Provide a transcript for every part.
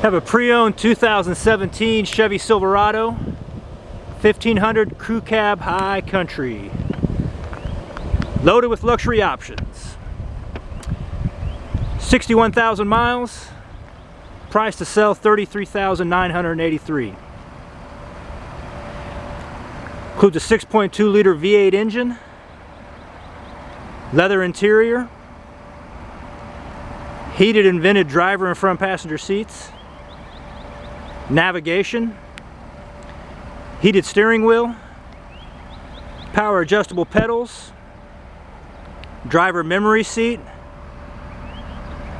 Have a pre-owned 2017 Chevy Silverado 1500 Crew Cab High Country, loaded with luxury options. 61,000 miles, price to sell $33,983. Includes a 6.2 liter V8 engine, leather interior, heated and vented driver and front passenger seats, navigation, heated steering wheel, power adjustable pedals, driver memory seat,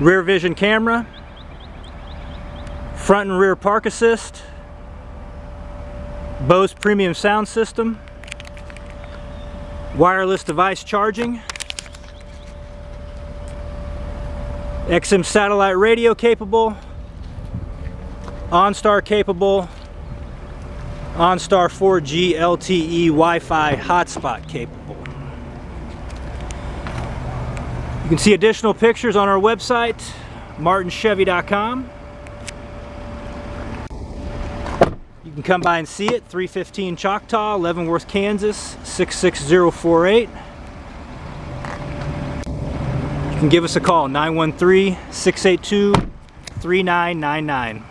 rear vision camera, front and rear park assist, Bose premium sound system, wireless device charging, XM satellite radio capable, OnStar capable, OnStar 4G LTE Wi-Fi hotspot capable. You can see additional pictures on our website, martinchevy.com. You can come by and see it, 315 Choctaw, Leavenworth, Kansas, 66048. You can give us a call, 913-682-3999.